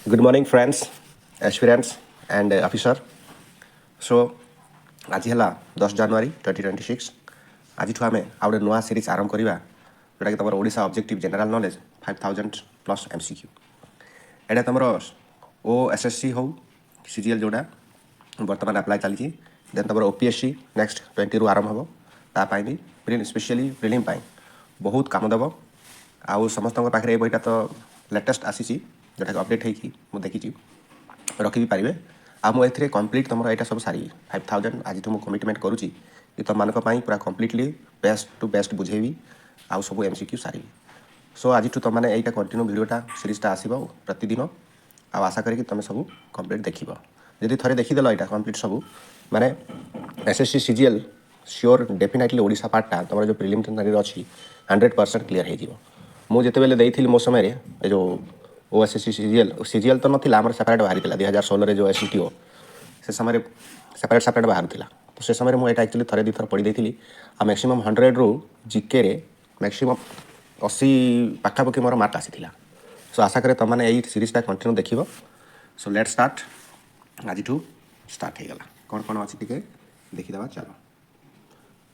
Good morning, friends, aspirants, and officer. So, आज है 10 January 2026 आज आम आ गए नुआ सीरीज आरंभ करवा जोटा कि तुम Odisha objective general knowledge 5000 plus MCQ एटा तुम OSSC हो CGL जोड़ा बर्तमान अप्लाई चली देन तुम OPSC नेक्स्ट 20 रु आरंभ हम तापाई भी स्पेशली प्रिलिम बहुत काम देव आउ समस्त पाखे बईटा तो लेटेस्ट आसी जोटा कि अपडेट हो देखी रखी भी पारे आए कम्प्लीट तुम यहाँ सब सारी 5000 आज मुझे कमिटमेंट करुँची कि तुम मानक पूरा कम्प्लीटली बेस्ट टू बेस्ट बुझेबी आउ सब MCQ सारी सो आज तुम मैंने यहाँ कंटिन्यू भिडियोटा सीरीजटा आसो प्रतिदिन आशा करी तुम सब कम्प्लीट देख जदि थे देखीदेल यहाँ कम्प्लीट सब माने SSC CGL sure definitely Odisha पार्टा तुम जो प्रिलिमिनारी अच्छी 100% क्लीयर हो मुझे मो समय जो OSSC CGL तो नाला आम सेपरेट बाहरी 2016 जो SCTO से समय सेपरेट बाहर तो से समय मुझे एक्चुअली थे दी थर पढ़ी देती आ मैक्सिमम 100 रु GK रे मैक्सिमम 80 पाखापाखि मोर मार्क आसी सो आशा करे तुमने यही सीरीजटा कंटिन्यू देख सो लेट स्टार्ट आज स्टार्ट हो गला कौन कौन अच्छी टे देखीदे चलो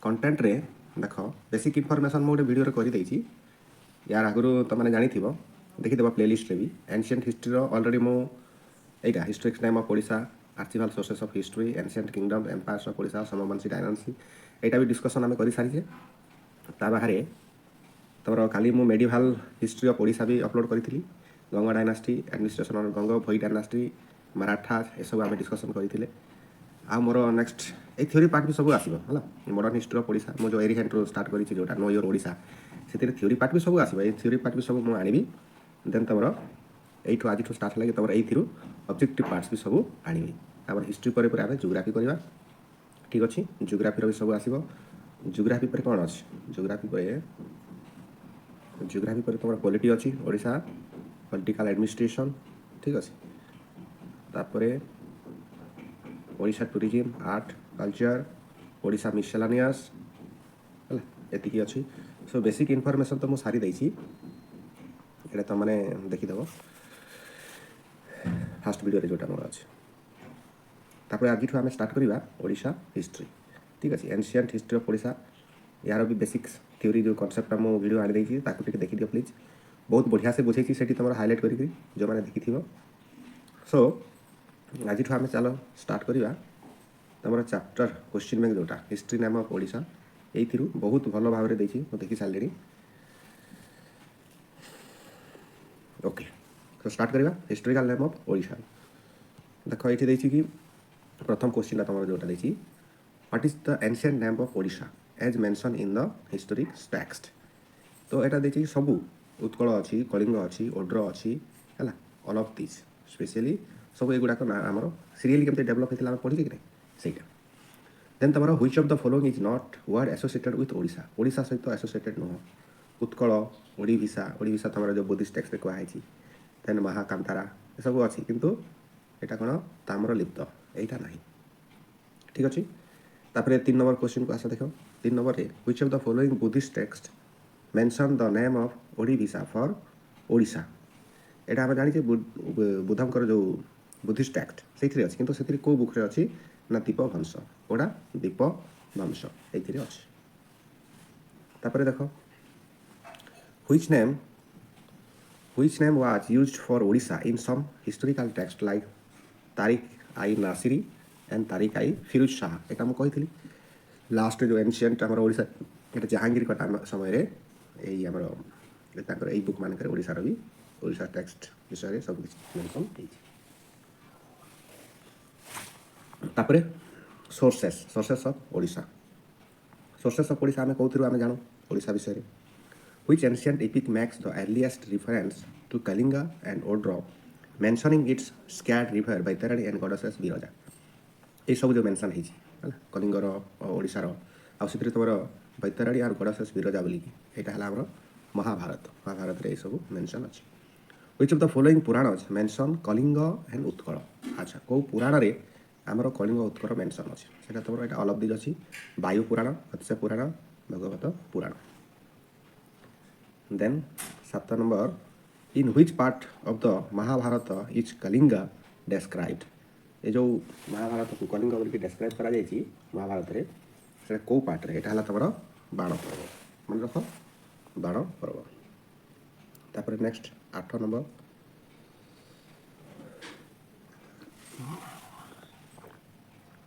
कंटेंट रे देख बेसिक इनफॉरमेशन मुझे वीडियो कर यार आगु तुमने जानी देखीदेव प्लेलिस्ट भी एनशिएंट हिस्ट्री ऑलरेडी मुझा historics name of Odisha archival sources of history ancient kingdom empires of Odisha Somavamshi dynasty यहाँ भी डिस्कसन आम कर सारी बाहर तुम काली मु मेडिवाल हिस्ट्री ऑफ ओडिशा भी अपलोड करी Ganga dynasty administration of Ganga Bhoi dynasty Maratha ये सब आम डिस्कसन करते आ मोर नेक्स्ट ये थ्योरी पार्ट भी सब आसो है मॉडर्न हिस्ट्री ऑफ ओडिशा मुझे एरिहेंट्रो स्टार्ट करी जोटा नो योर ओडिशा से थ्योरी पार्ट भी सब आसो ये थ्योरी पार्ट भी सब मुझे आनी देन तुम यू आज स्टार्ट है तुम यू ऑब्जेक्टिव पार्ट्स भी सब आनी तापर हिस्ट्री पर आम जियोग्राफी करवा ठीक अच्छे जियोग्राफी भी सब आसो जियोग्राफी पर कौन अच्छे जियोग्राफी पर तुम पॉलिटी अच्छी ओडिशा पॉलिटिकल एडमिनिस्ट्रेशन ठीक अच्छे तापर Odisha tourism art culture Odisha miscellaneous है ये अच्छी सो बेसिक इनफॉरमेशन तो मुझे सारी देती ये तुमने देखीदेव फास्ट वीडियो जोटा मोर अच्छे तापर आज आम स्टार्ट करवा ओडिशा हिस्ट्री ठीक अच्छे एनशिएंट हिस्ट्री ऑफ ओडिशा यार भी बेसिक थ्योरी जो कॉन्सेप्ट मुझे वीडियो आनी देखी देखी दियो प्लीज बहुत बढ़िया से बुझे से तुम हाईलाइट करी जो मैंने देखी सो आज आम चलो स्टार्ट करवा तुम चैप्टर क्वेश्चन बैंक जोटा हिस्ट्री नेम ऑफ ओडिशा यही बहुत भल भाव देखी सारे ओके तो स्टार्ट करवा हिस्टोरिकल नेम ऑफ ओडिशा देख ये कि प्रथम क्वेश्चन तुम जोटा देखी what is the ancient name of Odisha as mention in the historic text तो यहाँ देखिए सब उत्कल अच्छी कलिंग अच्छी ओड्र अच्छी है ऑल ऑफ दिस स्पेशली सब युड़ाक आम सीरियली केमती डेभलप होता है पढ़ी कि नहीं देन तुम which of the following is not word associated with Odisha Odisha सहित एसोसिएटेड नुह उत्कल ओडिशा तुम जो बुद्धिस्ट टेक्स्ट में कहुई देन महाकांतारा ये सब अच्छी किंतु यहाँ कौन तामर लिप्त यहाँ ना ठीक अच्छे तापर 3 नंबर क्वेश्चन को आस देख 3 number which of the following Buddhist text mention the name of Odisha for Odisha यहाँ आम जानी बुद्धंकर जो बुद्धिस्ट टेक्स्ट से अच्छी किंतु से कौ बुक्रे अच्छी ना दीपवंश कौटा दीपवंश ये अच्छी तापर देख which name was used for Odisha in some historical text like Tarikh i Nasiri and Tarikh i Firoz Shah यहाँ मुझे कही लास्ट जो एनशिएंट आम ओडिशा ये जहांगीर का समय यही आम यही बुक मानक ओडिशार भी ओडिशा टेक्स्ट विषय सब मेंशन तापर सोर्सेस ऑफ ओडिशा आम कौन आम जानू ओडिशा विषय which ancient epic makes the earliest reference to Kalinga and Odra mentioning its sacred river Baitarani and goddesses Viraja ये सब जो मेंशन है कलिंगर ओडिशार आउे तुम बैतरणी और गॉडेसेस विरजा बोलिकी यहाँ है महाभारत रे सब मेंशन अच्छे which of the following Purana mention Kalinga and Utkal अच्छा कौ पुराण रे आमर कलिंग उत्कल मेंशन अच्छे से तुम यहाँ ऑल ऑफ दिस अच्छी Vayu Purana Matsya Purana Bhagavata Purana then 7 number in which part of the Mahabharata is Kalinga described ये जो महाभारत को कलिंग बोलिक डेस्क्राइब करा जायछि महाभारत रे से को पार्ट रे एटा हला तमर बाण पर्व मन रख बाण पर्व तापर next 8 number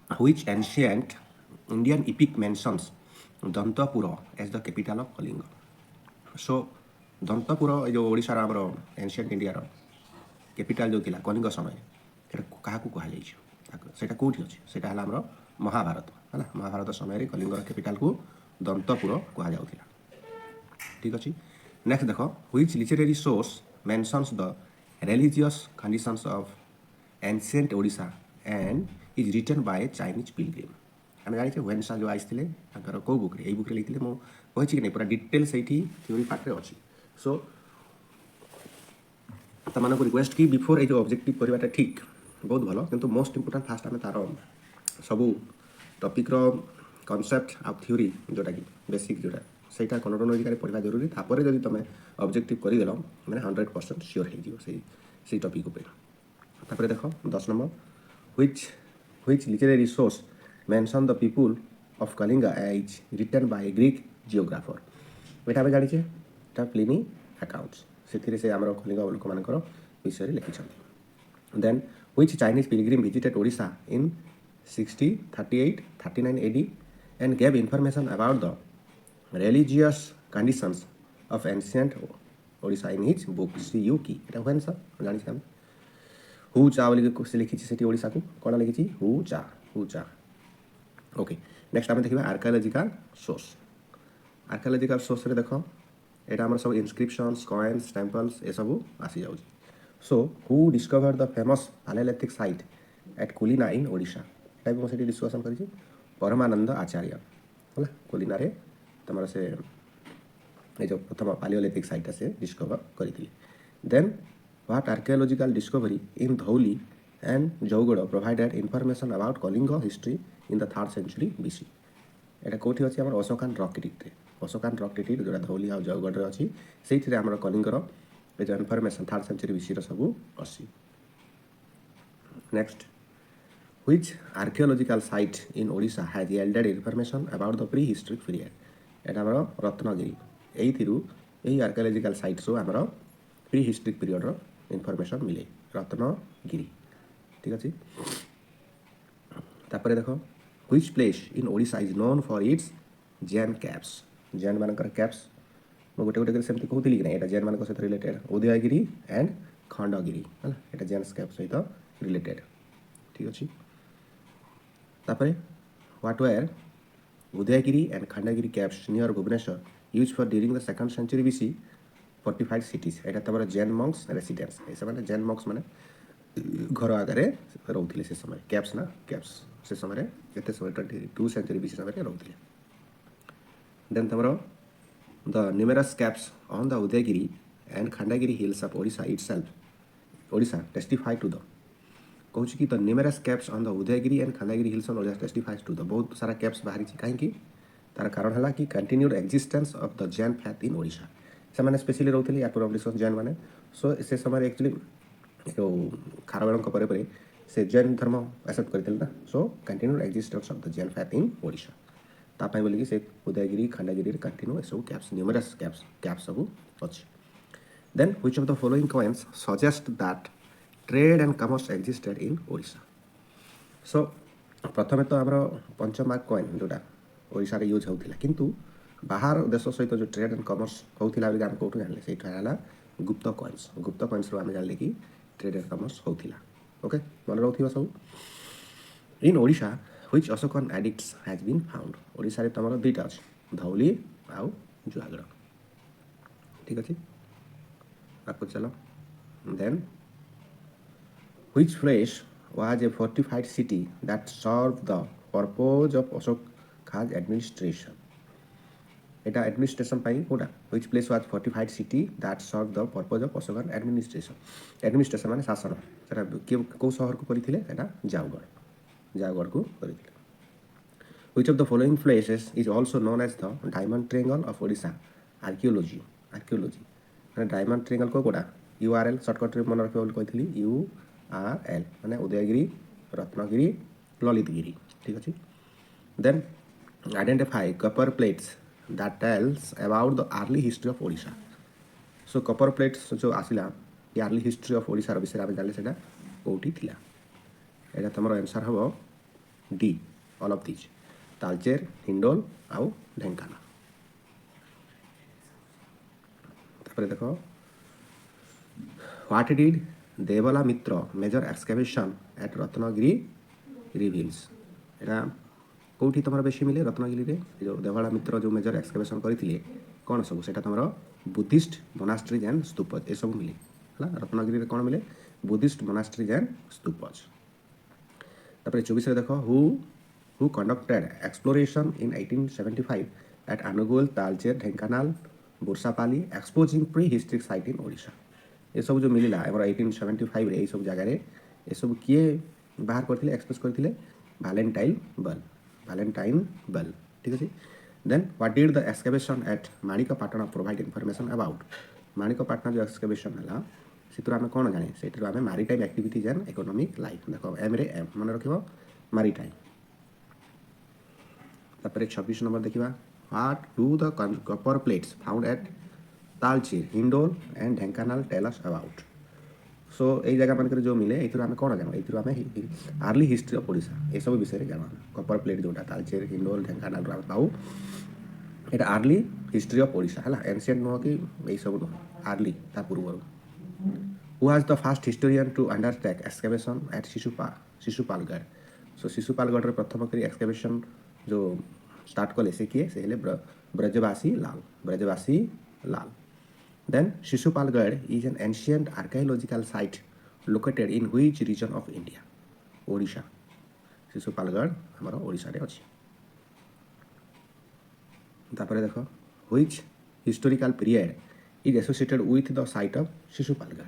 which ancient Indian epic mentions Dantapura as the capital of Kalinga. So Dantapura जो ओडिशा रा हमरो एंशिएंट इंडिया रा कैपिटल जो थिला कलिंग समय एटा काहा को कहा जाय छै सेटा कोठी अछि सेटा हला हमरो महाभारत हला महाभारत समय रे कलिंग रा कैपिटल को दंतपुर कहा जाउथिला ठीक अछि नेक्स्ट देखो which literary source mentions the religious conditions of ancient Odisha and is written by a Chinese pilgrim आम जानी वेनसा जो आसते कौ बुक रे बुक रे लिखते मुझे कि नहीं पूरा डिटेल से थ्योरी पार्ट रे अच्छी सो तमान को रिक्वेस्ट कि बिफोर ये जो ऑब्जेक्टिव करवाटा ठीक बहुत भल किंतु मोस्ट इंपोर्टेंट फास्ट आम तार सबू टॉपिक रो कॉन्सेप्ट आ थ्योरी जोटा कि बेसिक जोटा सेटा क्रोनोलॉजिकली पढ़ा जरूरी तापर जब तुम ऑब्जेक्टिव करदेल मैंने 100% श्योर हो टॉपिक उपर देख 10 number which literary source mention the people of Kalinga as written by a Greek geographer एटा जानी ता प्लिनी अकाउंट्स से से आमर कलिंगा लोक मानकर विषय रे लिखिछन then which Chinese pilgrim visited Odisha in 60 38 39 AD and gave information about the religious conditions of ancient Odisha in his book Siyuki एटा होन सा जानी हम हु चा बोली से लिखी से ओडिशा को कौन लिखी हु चा ओके नेक्स्ट आम देखा आर्कियोलॉजिकल सोर्स रे देख यहाँ आम सब इनस्क्रिप्शंस कॉइन्स टेम्पल्स ये सब आसी जाऊँ so who discover the famous palaeolithic site at Kuliana in Odisha टाइप मुझे डिस्कसन कर परमानंद आचार्य है कुलिना रे तुम से जो प्रथम पैलेलिथिक साइट से डिस्कवर करी then what archaeological discovery in Dhauli and Jaugoda provided information about Kalinga history in the 3rd century BC. एटा कोठी अछि हमर अशोकान रॉक क्रिट जोड़ा धौली आ जौगढ़ रे अछि सेठी रे हमर कलिंगर ए जो इन्फॉर्मेशन 3rd century BC रो सब अछि next which archaeological site in Odisha has yielded information about the prehistoric period एटा हमर रत्नगिरी एई थिरु एई आर्कियोलॉजिकल साइट सो हमर प्रीहिस्टोरिक पीरियड रो इनफॉरमेशन मिले रत्नगिरी ठीक अच्छे तापर देख which place in Odisha is known for its Jain caps Jain मानकर कैप्स मु गोटे गोटे सेमती कहूली कि ना जैन मान सहित रिलेटेड उदयगिरी एंड खंडगिरी है यहाँ जैन कैप्स सहित रिलेटेड ठीक अच्छे तापर what were Udayagiri and Khandagiri caves near Bhubaneswar use for during the 2nd century BC fortified cities यहाँ तुम जैन मंक्स रेसिडेंस से जैन मंक्स मैंने घर आगे रोते से समय कैप्स ना कैप्स से समय ये समय 22 century BC समय रोते देन तुम the numerous caves on the Udayagiri and Khandagiri hills of Odisha itself Odisha testify to the कहूँ कि the numerous caves on the Udayagiri and Khandagiri hills on Odisha testifies to the बहुत सारा कैप्स बाहरी कहीं तार कारण है कि continued existence of the Jain faith in Odisha से मैंने स्पेशली रोते या पूरा जैन मैंने सो से समय एक्चुअली जो खारवेल पर से जैन धर्म एक्सेप्ट करते ना so continued existence of the Jain faith in Odisha तापाई बोलिकी से उदयगिरी खंडगिरी कंटिन्यू ए सब कैप्स न्यूमरस कैप्स सब अच्छे then which of the following coins suggest that trade and commerce existed in Odisha so प्रथम तो आमर पंचमार्क कॉइन जोटा ओडिशा रे यूज होता किंतु बाहर देश सहित जो ट्रेड एंड कमर्स होता आम कौटू जाने से गुप्त कॉइन्स आम जान कि ट्रेड एंड कमर्स होता ओके मन रोक सब in Odisha which Ashokan edicts has been found Odisha रे तुम दुईटा अच्छे धौली आउ जुआगढ़ ठीक अच्छे आपको चलो then which place was a fortified city that serve the purpose of Ashok खाज एडमिनिस्ट्रेशन एटा एडमिनिस्ट्रेशन पाई कोटा which place was fortified city that serve the purpose of Ashok administration माने शासन सेटा को शहर को करिथिले एटा जावगढ़ को करिथिले which of the following places is also known as the diamond triangle of Odisha archaeology माने डायमंड ट्रायंगल को कोटा URL सर्टकट रे मन रखियो बोली कहितली URL माने उदयगिरी रत्नगिरी ललितगिरी ठीक अछि then identify copper plates that tells about the early history of Odisha so copper plates जो आसिला ये अर्ली हिस्ट्री ऑफ ओडिशा विषय आम जानिले सेटा कोठी थिला एटा तमरो आंसर हबो D all of this Talcher Hindol आउ ढेंकाना तापर देखो what did Debala Mitra major excavation at Ratnagiri reveals एटा कोठी तमरो बेसी मिले रत्नगिरी रे जो देवला मित्र जो मेजर एक्सकेवेशन करथिले कोन सब सेटा तमरो बुद्धिस्ट मोनास्ट्रीज एंड स्तूप ए सब मिले हला रत्नगिरी रे कोन मिले बुद्धिस्ट मोनास्ट्रीज एंड स्तूपस तापर 24 रे देखो who conducted exploration in 1875 at Anugul, Talcher, Dhenkanal, Bursapali, exposing prehistoric site in Odisha. ये सब जो मिलिला हमर 1875 रे ये सब जगह रे ये सब किए बाहर करथिले एक्सपोज करथिले वैलेंटाइन बल ठीक अछि then what did the excavation at Manikpatna provide information about Manikpatna जो एक्सकेवेशन हला सितुरा हम कोन जाने सेतिर हम maritime activities and economic life देखो एम रे एम मन रखिबो मैरीटाइम तापर 26 नंबर देखिबा what do the copper plates found at Talcher Hindol and Dhenkanal tell us about so ए जगह मानकर जो मिले एथुर हम कोन जानो एथुर हम अर्ली हिस्ट्री ऑफ ओडिशा ए सब विषय रे जानो कपर प्लेट जोटा तालचेर हिंडोल ढेंकानाल रा पाऊ एटा अर्ली हिस्ट्री ऑफ ओडिशा हला एंशिएंट नो कि ए सब नो अर्ली ता पूर्व who was the first historian to undertake excavation at Sisupalgarh so Sisupalgarh रे प्रथम करी एक्सकेवेशन जो स्टार्ट कले से किए से हेले ब्रजवासी लाल then Shishupalgarh is an ancient archaeological site located in which region of India Odisha Shishupalgarh हमारा ओडिशा रे अछि तापरे देखो which historical period is associated with the site of Shishupalgarh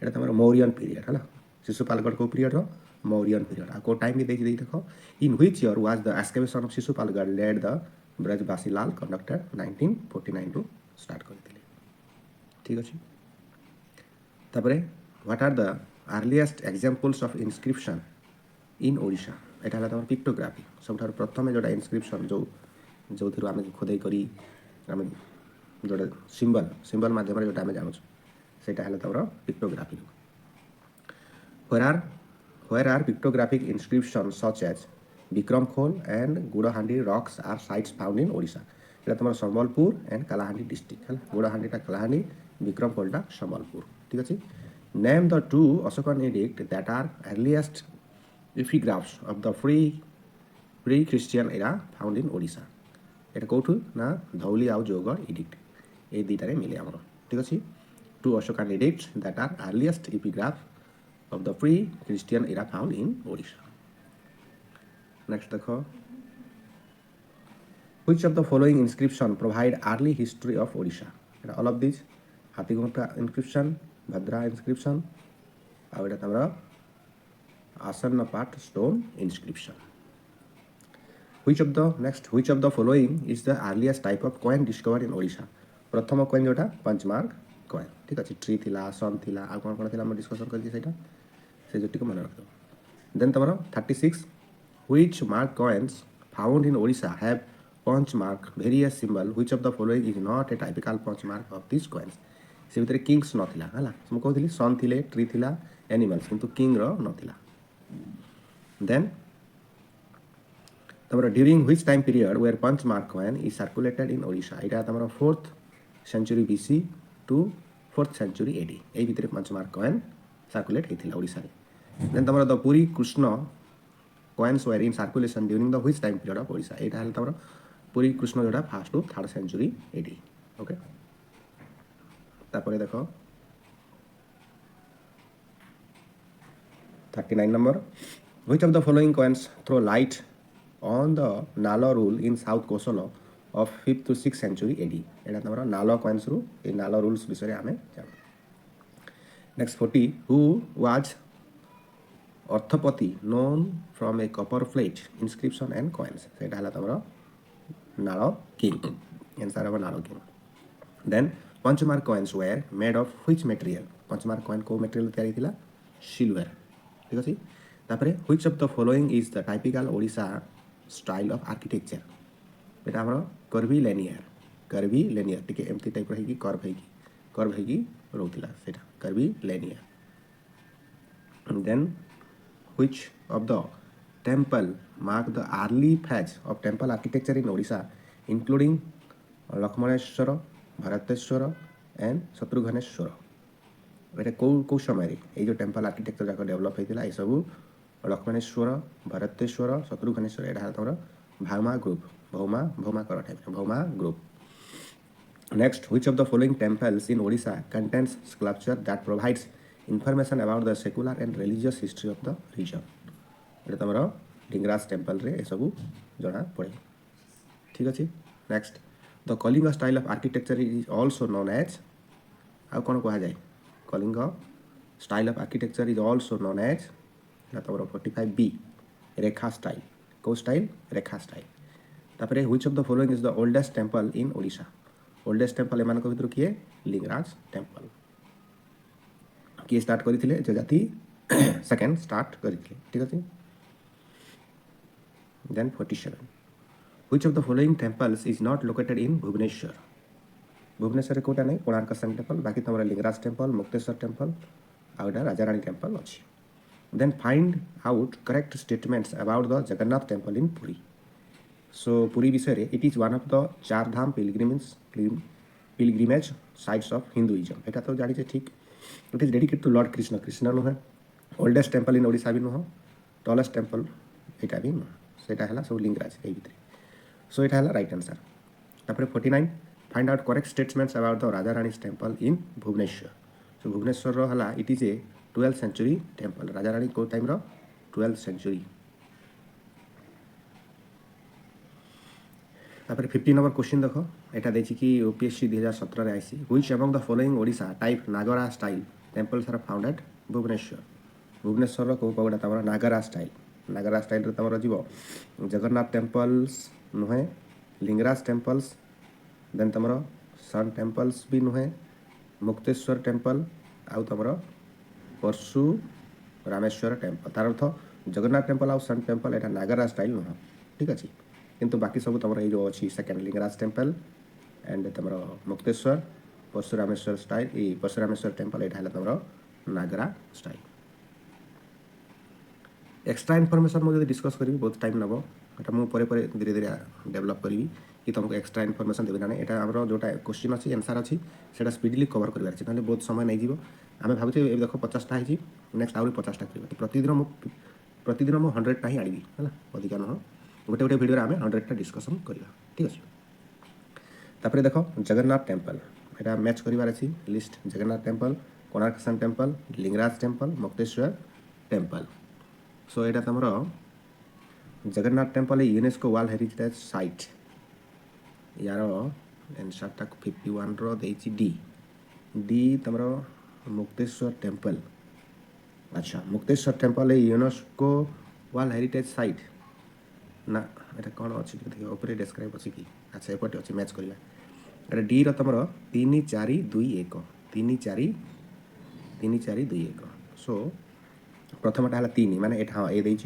Etah तमरो Mauryan period हला शिशुपालगढ़ को पीरियड रो मौर्यन पीरियड आ को टाइम भी देख देखो in which year was the excavation of Shishupalgarh led the Brajbasi Lal conducted 1949 to start करथिले ठीक अछि तापरे what are the earliest examples of inscription in Odisha एटा हला तमर पिक्टोग्राफी सबठार प्रथम जोटा इंस्क्रिप्शन जो थिरु आमे खोदै करी आमे जोटा सिंबल माध्यम रे जोटा आमे जानु सेटा हला तमर pictography where are pictographic inscriptions such as Bikram Khol and Gudahandi rocks are sites found in Odisha एटा तमर संबलपुर एंड कलाहांडी डिस्ट्रिक्ट हला गुड़ाहांडी टा कलाहांडी विक्रम कोलटा संबलपुर ठीक अछि name the two Ashokan edict that are earliest epigraphs of the pre Christian era found in Odisha एटा कोठु ना धौली आउ jugaad addict ए दीटा रे मिले हमरो ठीक अछि two Ashokan edicts that are earliest epigraphs of the pre Christian era found in Odisha next देखो which of the following inscription provide early history of Odisha all of these हाथीगुंटा inscription Bhadra inscription और एटा तमरा आसन्न पाट stone inscription which of the following is the earliest type of coin discovered in Odisha प्रथम coin जोटा punch mark coin ठीक अछि tree थिला सन थिला आ कोन थिला हम डिस्कशन करली सेटा से जोटी को मन रखो then तमरा 36 which mark coins found in Odisha have punch mark various symbol which of the following is not a typical punch mark of these coins से भीतर किंग्स नथिला हला हम कहथिली सन थिले ट्री थिला एनिमल्स किंतु किंग रो नथिला देन तमरा during which time period were punch mark coin is circulated in Odisha एटा तमरा 4th century BC to 4th century AD ए भीतर पंच मार्क कॉइन सर्कुलेट हेथिला ओडिशा रे देन तमरा the Puri Krishna coins were in circulation during the which time period of Odisha एटा हल तमरा पुरी कृष्ण जोटा 1st to 3rd century AD okay तापरे देखो 39 number which of the following coins throw light on the Nala rule in South Kosala of 5th to 6th century AD एटा तमरा नाला coins रु ए नाला rules विषय रे हमें जानो next 40 who was अर्थपति known from a copper plate inscription and coins सेटा हला तमरा नालो king answer अब नालो king then punch mark coins were made of which material punch mark coin को मटेरियल तैयारी थिला सिल्वर ठीक अछि तापरे which of the following is the typical Odisha style of architecture एटा हमर कर्वी लेनियर टिके एमती टाइप रही कि कर्व हेगी रोतिला सेटा curvy linear then which of the temple mark the early phase of temple architecture in Odisha including Lakshmaneswar Bharateswar and Shatrughneswar एटा कौ समय ये जो टेम्पल आर्किटेक्चर जाक डेवलप होता है सब लक्ष्मणेश्वर भरतेश्वर शत्रुघ्नेश्वर एटा तमर भौमा ग्रुप भौमा कर type Bhauma group next which of the following temples in Odisha contains sculpture that provides information about the secular and religious history of the region एटा तमर लिंगराज टेम्पल रे ए सब जना पड़े ठीक अच्छे next the Kalinga style of architecture is also known as आउ कौन कह जाए Kalinga style of architecture is also known as तमर 45B रेखा स्टाइल कौ स्टाइल रेखा स्टाइल तापर which of the following is the oldest temple in Odisha oldest temple एमान भर किए लिंगराज टेम्पल किए स्टार्ट करथिले जजाति सेकंड स्टार्ट करथिले ठीक अछि then 47 which of the following temples is not located in Bhubaneswar कोटा नहीं कोणार्क सन टेम्पल बाकी तमरा लिंगराज टेम्पल मुक्तेश्वर टेम्पल आउटा राजाराणी टेम्पल अच्छी then find out correct statements about the Jagannath temple in Puri so Puri विषय it is one of the 4 dham pilgrimage sites of Hinduism एटा तो जानी ठीक it is dedicated to lord Krishna नुहे ओल्डेस्ट टेम्पल इन ओडिशा भी नुह टॉलेस्ट टेम्पल एटा भी नुह सेटा हला सब लिंगराज ए भितर सो एटा हला राइट आंसर तापर 49 find out correct statements about the Rajarani temple in Bhubaneswar so Bhubaneswar हला it is a 12th century temple Rajarani को टाइम रो 12th सेंचुरी तापर 50 नंबर क्वेश्चन देखो एटा देछि कि ओपीएससी 2017 रे आइसी which among the following Odisha type Nagara style temples are found at Bhubaneswar को पगडा तमरा नागरा स्टाइल रे तमरा जीवो जगन्नाथ टेम्पल्स नुहे लिंगराज टेम्पल्स देन तमरा सन टेम्पल्स भी नुहे मुक्तेश्वर टेम्पल आउ तमरा परशु रामेश्वर टेम्पल तार अर्थ जगन्नाथ टेम्पल आउ सन टेम्पल एटा नागरा स्टाइल नुह ठीक अच्छे किंतु बाकी सब तुम ये जो अच्छी सेकेंड लिंगराज टेम्पल एंड तुम मुक्तेश्वर परशुरामेश्वर स्टाइल ये परशुरामेश्वर टेम्पल यहाँ तुम नागरा स्टाइल एक्स्ट्रा इनफॉरमेशन मुझे डिस्कस करी बहुत टाइम नब एटा मुझे धीरे धीरे डेवलप करी कि तुमको एक्स्ट्रा इनफॉरमेशन देवी ना यहाँ आम जोटा क्वेश्चन अच्छी आंसर अच्छी से स्पीडली कवर कर बहुत समय नहीं जीव आम भावुचे देख 50टा है नेक्स्ट आहरी 50टा कर प्रतिदिन मुझे 100टा ही आनी है अधिका नुह गोटे गोटे भिडियो आम 100टा डिस्कसन करवा ठीक अच्छे तापर देख जगन्नाथ टेम्पल यहाँ मैच करार अच्छी list Jagannath temple Konark sun temple Lingaraj temple Mukteshwar temple so यहाँ तुम Jagannath temple UNESCO world heritage site यार आंसरटा 51 डी डी तुम मुक्तेश्वर टेम्पल अच्छा Mukteshwar temple UNESCO world heritage site ना ये कौन अच्छी देखिए ऊपर डिस्क्राइब अच्छी कि अच्छा एपटे अच्छी मैच करवा ये डी तुम 3-4-2-1 3-4-2-1 सो प्रथमटा है 3 माने हाँ ये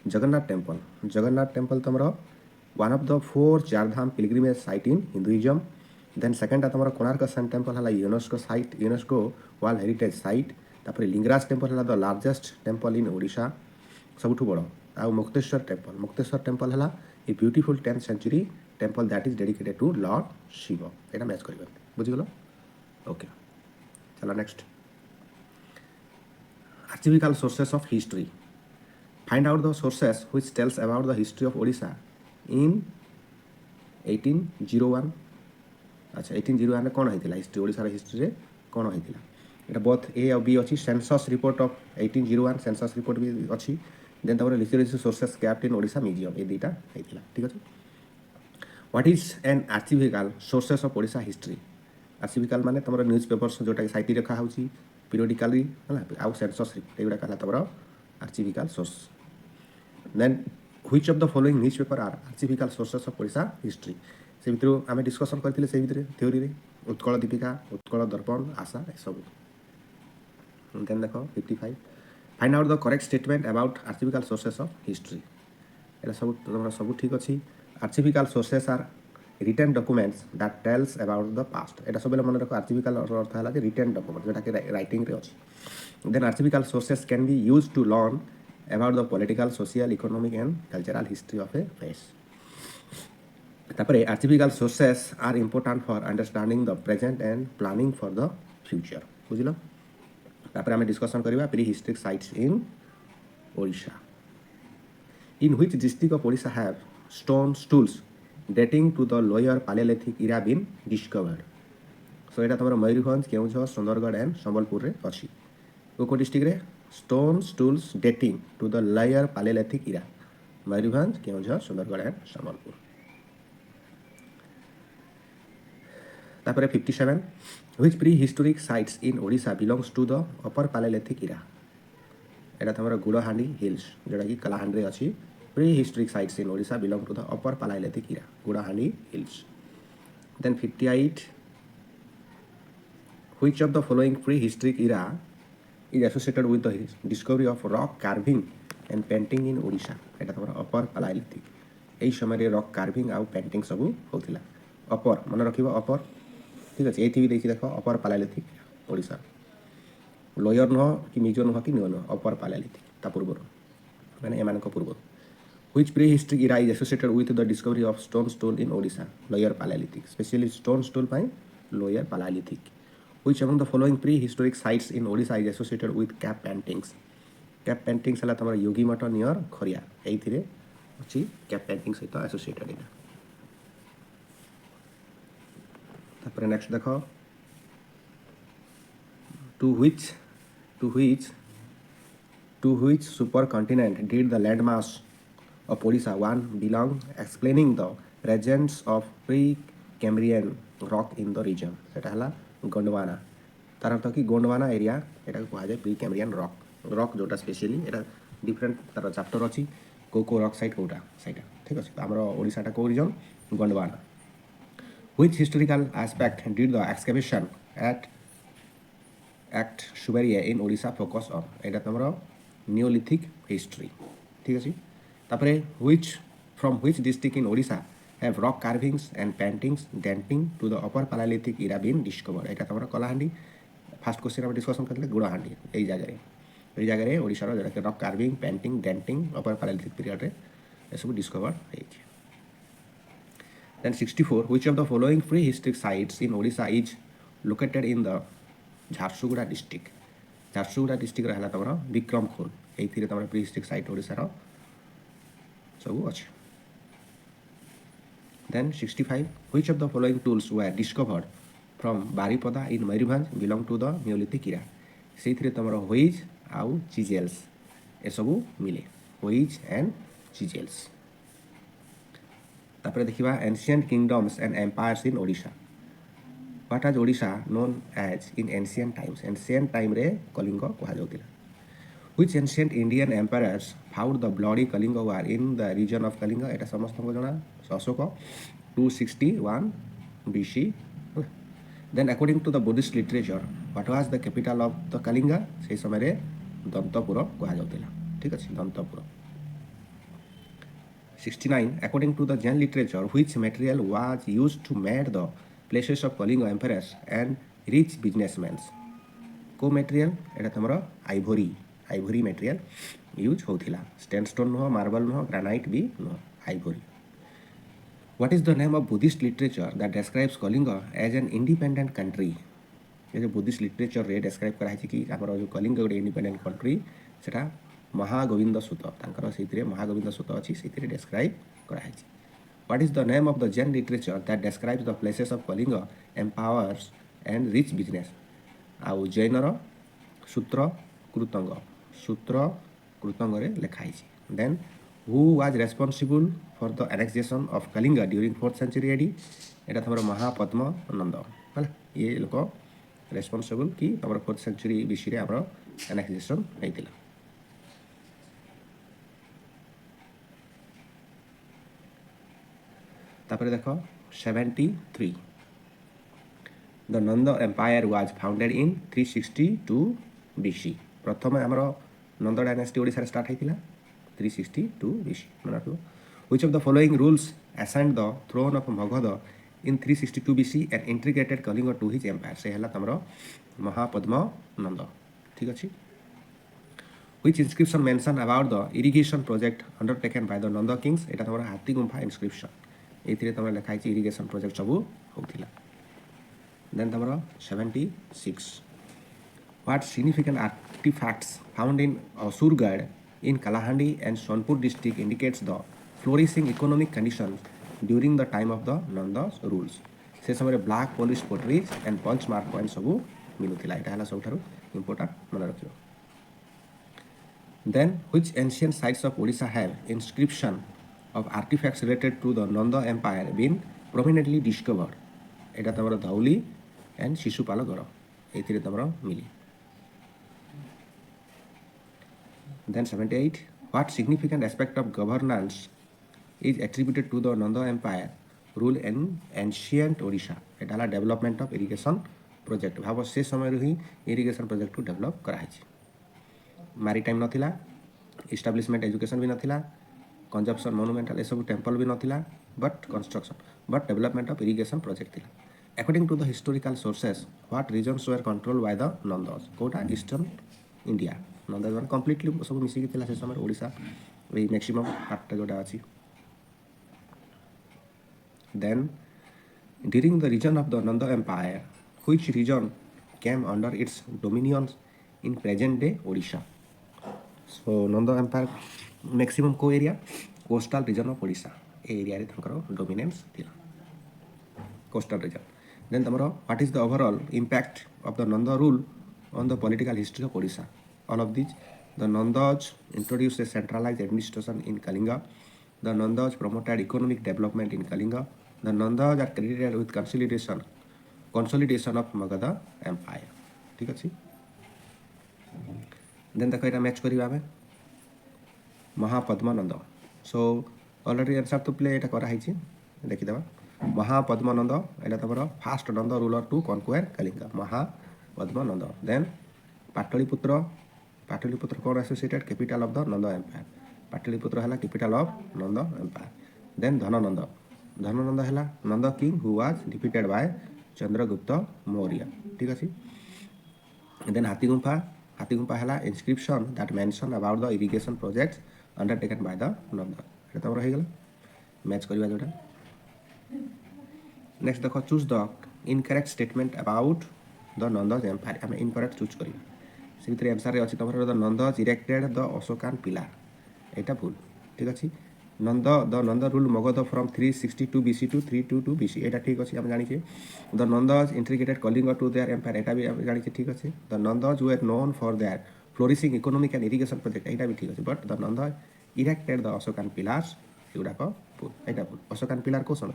जगन्नाथ टेम्पल तुम one of the 4 Chardham pilgrimage site in Hinduism then सेकेंडटा तुम कोणार्क सन टेम्पल है यूनेस्को वर्ल्ड हेरिटेज साइट तापर लिंगराज टेम्पल है the largest temple in Odisha सबुठ बड़ आउ मुक्तेश्वर टेम्पल है a beautiful 10th century temple that is dedicated to lord Shiva यहाँ मैच करवा बुझीगल ओके चलो next archival sources of history find out the sources which tales about the history of Odisha in 1801 अच्छा 1801 कौन होता हिस्ट्री ओडिशार हिस्ट्री रे कौन होता यहाँ बोथ ए और बी अच्छी census report of 1801 census report भी अच्छी देन तमर literary sources kept in Odisha museum ये दुईटा होता ठीक अच्छे what is an archival sources of Odisha history archival माने तमर न्यूज पेपर्स जोटा साइट रखा होची पीरियडिकली है आउ सेंसस रिपोर्ट ये तमर archival source then which of the following newspaper are archival sources of Odisha history से भितर आम डिस्कसन करते से भितर थ्योरी रे उत्कल दीपिका उत्कल दर्पण आशा सब देन देख 55 find out the correct statement about archival sources of history एटा सब तुम सब ठीक अच्छी archival sources are written documents that tells about the past एटा सब मन रख आर्चिफिकल अर्थ है रिटेन डॉक्यूमेंट जोटा कि राइटिंग रे अच्छी then archival sources can be use to learn about the political social economic and cultural history of a place तापर archival sources are important for understanding the present and planning for the future बुझल तापर आम discussion करवा prehistoric sites in Odisha in which district of Odisha have stone tools dating to the lower palaeolithic era been discovered so यहाँ तुम Mayurbhanj Keonjhar Sundargarh and Sambalpur रे अच्छी को district रे stone tools dating to the lower palaeolithic era Mayurbhanj Keonjhar Sundargarh and Sambalpur तापर 57 which prehistoric sites in Odisha belongs to the upper palaeolithic era एटा तुम Gudahandi hills जोटा कि कलाहांडी अच्छी prehistoric sites in Odisha belong to the upper palaeolithic era Gudahandi hills then 58 which of the following prehistoric era is associated with the discovery of rock carving and painting in Odisha एटा तुम अपर palaeolithic यही समय rock carving आउ painting सब होता अपर मन रख अपर ठीक अच्छे ये देखिए देख अपर पैलेलिथिक ओडिशा लोयर नुह कि मिजो नुह कि नुह नुह अपर पैलेलिथिक पूर्व मैंने एम पूर्व which prehistoric era is associated with the discovery of stone tool in Odisha lower paleolithic specially stone tool lower paleolithic which among the following prehistoric sites in Odisha is associated with cave paintings है तुम योगी मठ near खरिया ये अच्छी cap painting सहित associated इना तापर next देख to which supercontinent did the landmass of Odisha one belong explaining the presence of pre-Cambrian rock in the region सेटा हला गोंडवाना तार अर्थ कि गोंडवाना एरिया एटा को कहा जाए प्री कैम्ब्रियन रॉक जोटा स्पेशली एटा डिफरेंट तार चैप्टर अछि को रॉक साइट कोटा साइट ठीक अछि हमर ओडिसाटा को region Gondwana which historical aspect did the excavation at Subaria in Odisha focus on Etah तमरो Neolithic history ठीक अछि तापरे from which district in Odisha have rock carvings and paintings dating to the upper Paleolithic era been discovered Etah तमरो Kalahandi first question हम discussion करले गुड़ाहांडी एई जगह रे ओडिसा रो जरा rock carving painting denting अपर palaeolithic period रे ए सब discover हेछि Then 64 which of the following prehistoric sites in Odisha is located in the Jharsuguda district रहला तमरा विक्रम खोल एथिरे तमरा प्रीहिस्टोरिक साइट ओडिसा रो सब अछि then 65 which of the following tools were discovered from Baripada in Mayurbhanj belong to the neolithic era सेथिरे तमरा व्हिज आउ चिजेल्स ए सब मिले व्हिज एंड चिजेल्स तापर देखिबा ancient kingdoms and empires in Odisha What was Odisha known as in ancient times? Ancient time रे कलिंग कहा जाउतिला. Which ancient Indian emperors fought the bloody Kalinga war in the region of Kalinga? एटा समस्त को जना Ashok 261 BC. Then according to the Buddhist literature, what was the capital of the Kalinga? से समय रे दंतपुर कहा जाउतिला. ठीक अछि दंतपुर. 69 according to the Jain literature, which material was used to make the places of Kalinga emperors and rich businessmen को material एटा तमरो ivory material use होथिला स्टैंडस्टोन नो मार्बल नो ग्रेनाइट भी नो ivory What is the name of Buddhist literature that describes Kalinga as an independent country? ये जो बुद्धिस्ट लिटरेचर रे describe करा है कि हमर जो कलिंग गोटे इंडिपेंडेंट कंट्री सेटा महागोविंद सूत तांकर सेतिरे महागोविंद सूत अछि सेतिरे describe करा है What is the name of the Jain literature that describes the places of Kalinga empires and rich business? आउ जैन रो सूत्र कृतंग रे लिखा है Then who was responsible for the annexation of Kalinga during 4th century AD? एटा हमर महापद्म नंद हला ये लोक responsible कि हमर 4th century BC रे हमर annexation हेतिला तापर देखो 73 the Nanda empire was founded in 362 BC प्रथम आमर नंद डायनेस्टी ओडिशा रे स्टार्ट होता 362 BC मन रखो which of the following rules assigned the throne of Magadha in 362 BC and integrated Kalinga to his empire से हला तमरो महापद्म नंद ठीक अछि which inscription mention about the irrigation project undertaken by the Nanda kings एटा तमरो हाथी गुंफा inscription एथिरे तमरो लिखाइ छि irrigation project सब होतिला then तमरो 76 what significant artifacts found in Asurgad in Kalahandi and Sonpur district indicates the flourishing economic conditions during the time of the Nanda's rules से समय black polished potteries and punch mark coins सब मिलुतिला एटा हला सबठारु important मन रखियो Then, which ancient sites of Odisha have inscription of artifacts related to the Nanda Empire been prominently discovered? Etah तमरो Dhauli and Shishupal गढ़ एथिरे तमरो मिली Then 78 what significant aspect of governance is attributed to the Nanda Empire rule in ancient Odisha एटा हला development of irrigation project भाव से समय ही irrigation project को develop करा है maritime नथिला establishment education भी नथिला कंजप्शन मोनुमेंटल ए सब टेम्पल भी नथिला but construction but development of irrigation project थिला according to the historical sources what regions were control by the Nandas कोटा eastern India Nandas were completely सब मिसी के थिला से समय ओडिशा ए मैक्सिमम पार्ट जोटा अछि then during the region of the Nanda empire which region came under its dominion in present day Odisha so Nanda empire maximum को area coastal region of Odisha area रे तंकर डोमिनेंस थिला कोस्टल रीजन देन तमरो what is the overall impact of the Nanda rule on the political history of Odisha all of this the Nandas introduced a centralised administration in Kalinga the Nandas promoted economic development in Kalinga the Nandas are credited with consolidation of Magadha empire ठीक अछि then देखो ये match करिबा में Mahapadmananda so already answer तो प्ले एटा करा हिची देखि देबा महापद्मनंद एटा तमरो first Nanda ruler to conquer Kalinga Mahapadmananda then Pataliputra कोन associated capital of the Nanda empire Pataliputra हला capital of Nanda empire then Dhanananda हला Nanda king who was defeated by Chandragupta Maurya ठीक अछि देन हाथीगुंफा हला inscription that mention about the irrigation projects undertaken by the Nanda एटा तमरो हे गेला मैच करबा जोटा नेक्स्ट देखो choose the incorrect statement about the Nandas empire हम इनकरेक्ट चूज करिया से भितर आंसर रे अछि तमरो the Nandas erected the Ashokan pillar एटा भूल ठीक अछि the Nanda rule Magadha from 362 BC to 322 BC एटा ठीक अछि हम जानि छी the Nandas integrated Kalinga to their empire एटा भी हम जानि छी ठीक अछि the Nandas were known for their flourishing economic and irrigation project एटा भी ठीक अछि but the Nandas erected the Ashokan pillars एटा को भूल एटा भूल अशोकान पिलर को समय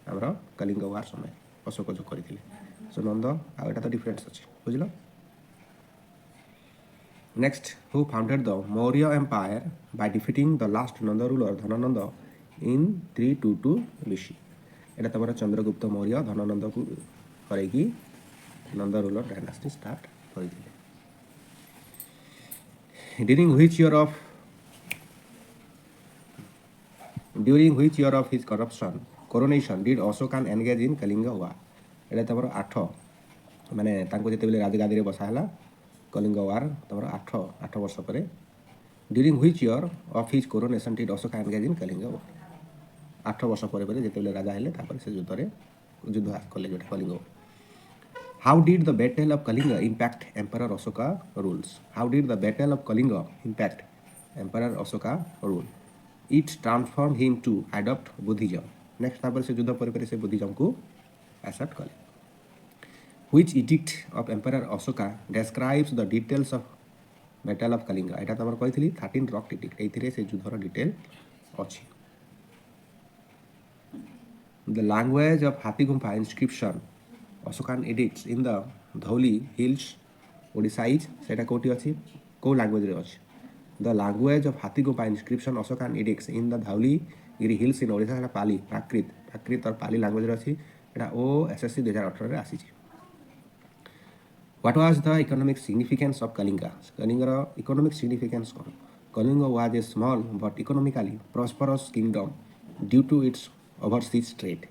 हमरो कलिंग वार समय अशोक जो करिथिले सो नंद आ एटा तो डिफरेंस अछि बुझलो Next, who founded the Maurya Empire by defeating the last Nanda ruler Dhanananda in 322 BC? एटा तमरा चंद्रगुप्त मौर्य धननंद को करैकी नंदा रूलर डायनास्टी स्टार्ट करिथिले during which year of his coronation did Ashokan engage in Kalinga war? एटा तमरा 8 माने तांको जेते बेले राजगादी रे बसा हला कलिंग वार तमरा 8 वर्ष परे during which year of his coronation did Ashoka engage in Kalinga war 8 वर्ष परे परे जेते बेले राजा हेले तापर से युद्ध कले जोटा Kalinga how did the battle of Kalinga impact emperor Ashoka rules how did the battle of Kalinga impact emperor Ashoka rule it transform him to adopt Buddhism next तापर से युद्ध परे परे से बुद्धिज्म को एक्सेप्ट कले Which edict of Emperor Ashoka describes the details of Battle of Kalinga? एटा तमर कहितली 13 rock edict एथिरे से युद्धर डिटेल अछि The language of Hathigumpa inscription Ashokan edicts in the Dhauli hills Odisha is सेटा कोठी अछि को लैंग्वेज रे अछि The language of Hathigumpa inscription Ashokan edicts in the Dhauli hills in Odisha Pali Prakrit और पाली लैंग्वेज रे अछि एटा OSSC 2018 रे आसी छी What was the economic significance of Kalinga? Kalinga's economic significance କ'ଣ? Kalinga was a small but economically prosperous kingdom due to its overseas trade.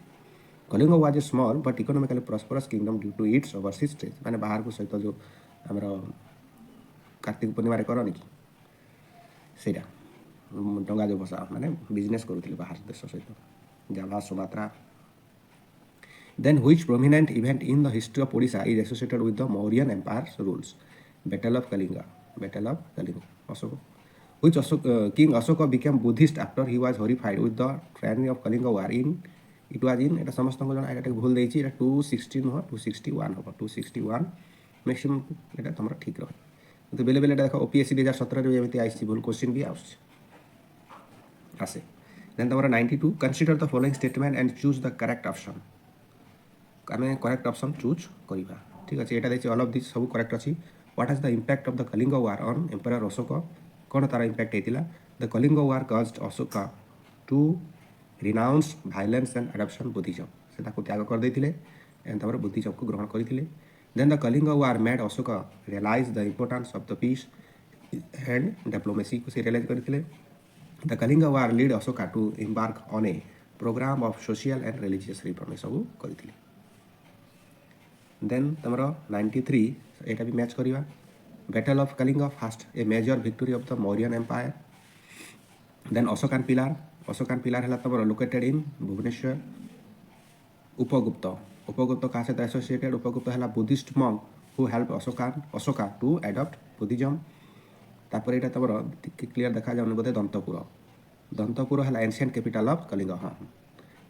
Kalinga was a small but economically prosperous kingdom due to its overseas trade. ମାନେ ବାହାରକୁ ସହିତ ଯେଉଁ ଆମର କାର୍ତ୍ତିକ ପୂର୍ଣ୍ଣିମାରେ କରନି କି ସେଇଟା ଡଙ୍ଗା ଯେଉଁ ଭସା ମାନେ ବିଜନେସ୍ କରୁଥିଲେ ବାହାର ଦେଶ ସହିତ Java Sumatra. Then which prominent event in the history of Odisha is associated with the Mauryan Empire's rules? Battle of Kalinga. Battle of Kalinga. Ashoka. Which King Ashoka became Buddhist after he was horrified with the tyranny of Kalinga war in it was in এটা ସମସ୍ତଙ୍କୁ ଜଣା ଏଇଟା ଭୁଲ ଦେଇଛି ଏଇଟା 216 ନୁହଁ 261 ହେବ 261 maximum ଏଇଟା ତୁମର ଠିକ୍ ରହେ କିନ୍ତୁ ବେଲେ ବେଲେ ଏଇଟା ଦେଖ OPSC 2017ରେ ଏମିତି ଆସିଛି ଭୁଲ କ୍ୱେଶ୍ଚିନ୍ ବି ଆସୁଛି ଆସେ. ଦେନ୍ ତୁମର 92 consider the following statement and choose the correct option. ଆମେ କରେକ୍ଟ ଅପସନ୍ ଚୁଜ୍ କରିବା ଠିକ୍ ଅଛି. ଏଇଟା ଦେଇଛି ଅଲ୍ ଅଫ୍ ଦିସ୍ ସବୁ କରେକ୍ଟ ଅଛି. What is the impact of the Kalinga war on emperor Ashoka? କ'ଣ ତାର ଇମ୍ପାକ୍ଟ ହେଇଥିଲା? The Kalinga war caused Ashoka to renounce violence and adoption Buddhism. ସେ ତାକୁ ତ୍ୟାଗ କରିଦେଇଥିଲେ ଏଣ୍ଡ ତାପରେ ବୁଦ୍ଧିଜମ୍କୁ ଗ୍ରହଣ କରିଥିଲେ. Then the Kalinga war made Ashoka ରିୟଲାଇଜ୍ the importance of the peace and ଡିପ୍ଲୋମାସିକୁ ସେ ରିୟଲାଇଜ୍ କରିଥିଲେ. The Kalinga war led Ashoka to embark on a programme of social and religious reform ଏସବୁ କରିଥିଲେ. ଦେନ୍ ତୁମର 93 ଏଇଟା ବି ମ୍ୟାଚ୍ କରିବା. Battle of Kalinga first a major victory of the Mauryan empire. Then Ashokan pillar. Ashokan pillar ହେଲା ତୁମର ଲୋକେଟେଡ୍ ଇନ୍ ଭୁବନେଶ୍ୱର. ଉପଗୁପ୍ତ. ଉପଗୁପ୍ତ କାହା ସହିତ ଆସୋସିଏଟେଡ୍? ଉପଗୁପ୍ତ ହେଲା Buddhist monk who help Ashoka to adopt ବୁଦ୍ଧିଜମ୍. ତାପରେ ଏଇଟା ତୁମର କ୍ଲିୟର ଦେଖାଯାଉନି ବୋଧେ ଦନ୍ତପୁର. ଦନ୍ତପୁର ହେଲା ଏନ୍ସିଏଣ୍ଟ କ୍ୟାପିଟାଲ ଅଫ୍ କଲିଙ୍ଗ. ହଁ.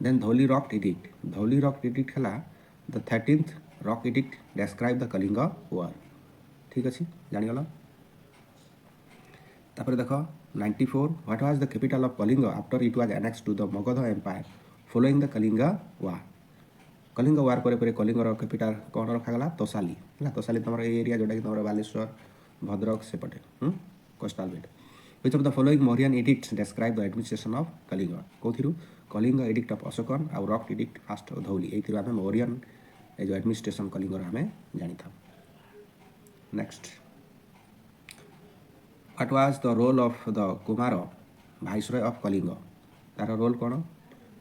ଦେନ୍ ଧୌଲି ରକ୍ ଇଡିକ୍ଟ. ଧୌଲି ରକ୍ ଇଡିକ୍ଟ ହେଲା the 13th rock edict describe the Kalinga war. ଠିକ୍ ଅଛି ଜାଣିଗଲ. ତାପରେ ଦେଖ 94 what was the capital of Kalinga after it was annex to the Magadha empire following the Kalinga war. Kalinga war ପରେ ପରେ କଲିଙ୍ଗର କ୍ୟାପିଟାଲ କ'ଣ ରଖାଗଲା? ତୋସାଲି. ହେଲା ତୋସାଲି ତୁମର ଏଇ ଏରିଆ ଯେଉଁଟାକି ତୁମର ବାଲେଶ୍ୱର ଭଦ୍ରକ ସେପଟେ coastal belt. Which of the following Mauryan edicts describe the administration of Kalinga? କେଉଁଥିରୁ? କଲିଙ୍ଗ ଏଡିକ୍ଟ ଅଫ୍ ଅଶୋକନ୍ ଆଉ ରକ୍ ଏଡିକ୍ଟ ଫାଷ୍ଟ ଧୌଲି. ଏଇଥିରୁ ଆମେ ମୌରିଆନ୍ ଏ ଯେଉଁ ଆଡମିନିଷ୍ଟ୍ରେସନ୍ କଲିଙ୍ଗର ଆମେ ଜାଣିଥାଉ. Next what was the role of the Kumara viceroy of Kalinga? ତାର ରୋଲ୍ କ'ଣ?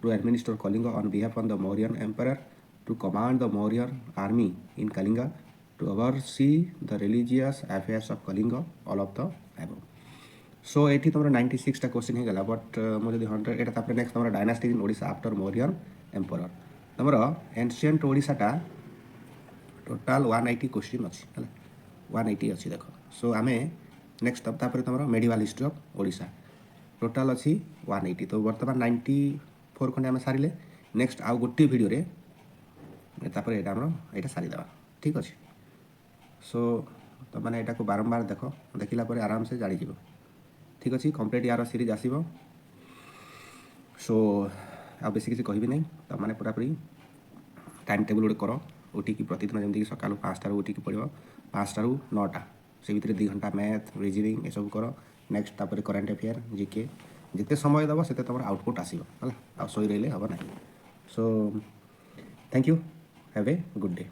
To administer Kalinga on behalf on the Mauryan emperor, to command the Mauryan army in Kalinga, to oversee the religious affairs of Kalinga, all of the above. So ଏଇଠି ତୁମର 96ଟା question ହେଇଗଲା. But ମୁଁ ଯଦି 100 ଏଇଟା ତାପରେ next ତୁମର ଡାଇନାଷ୍ଟିକ୍ ଇନ୍ ଓଡ଼ିଶା ଆଫ୍ଟର ମୌରିଆନ୍ ଏମ୍ପରର. ତୁମର ଏନ୍ସିଏଣ୍ଟ ଓଡ଼ିଶାଟା ଟୋଟାଲ୍ 180 କ୍ୱେଶ୍ଚିନ୍ ଅଛି ହେଲା 180 ଅଛି ଦେଖ. ସୋ ଆମେ ନେକ୍ସଟ ତାପରେ ତୁମର ମେଡ଼ିଭାଲ୍ ହିଷ୍ଟ୍ରି ଅଫ୍ ଓଡ଼ିଶା ଟୋଟାଲ୍ ଅଛି 180. ତ ବର୍ତ୍ତମାନ 94 ଖଣ୍ଡେ ଆମେ ସାରିଲେ. ନେକ୍ସଟ ଆଉ ଗୋଟିଏ ଭିଡ଼ିଓରେ ତାପରେ ଏଇଟା ଆମର ଏଇଟା ସାରିଦେବା ଠିକ୍ ଅଛି. ସୋ ତୁମମାନେ ଏଇଟାକୁ ବାରମ୍ବାର ଦେଖ ଦେଖିଲା ପରେ ଆରାମସେ ଜାଣିଯିବ ଠିକ୍ ଅଛି. କମ୍ପ୍ଲିଟ୍ ୟାର ସିରିଜ୍ ଆସିବ. ସୋ ଆଉ ବେଶୀ କିଛି କହିବି ନାହିଁ. ତୁମମାନେ ପୁରାପୁରି ଟାଇମ୍ ଟେବୁଲ୍ ଗୋଟେ କର. ଉଠିକି ପ୍ରତିଦିନ ଯେମିତିକି ସକାଳୁ 5ଟାରୁ ଉଠିକି ପଡ଼ିବ 5ଟାରୁ 9ଟା ସେ ଭିତରେ 2 ଘଣ୍ଟା ମ୍ୟାଥ୍ ରିଜନିଂ ଏସବୁ କର. ନେକ୍ସଟ ତାପରେ କରେଣ୍ଟ ଆଫେୟାର ଜିକେ ଯେତେ ସମୟ ଦେବ ସେତେ ତୁମର ଆଉଟପୁଟ୍ ଆସିବ ହେଲା. ଆଉ ଶୋଇ ରହିଲେ ହେବ ନାହିଁ. So thank you. Have a good day.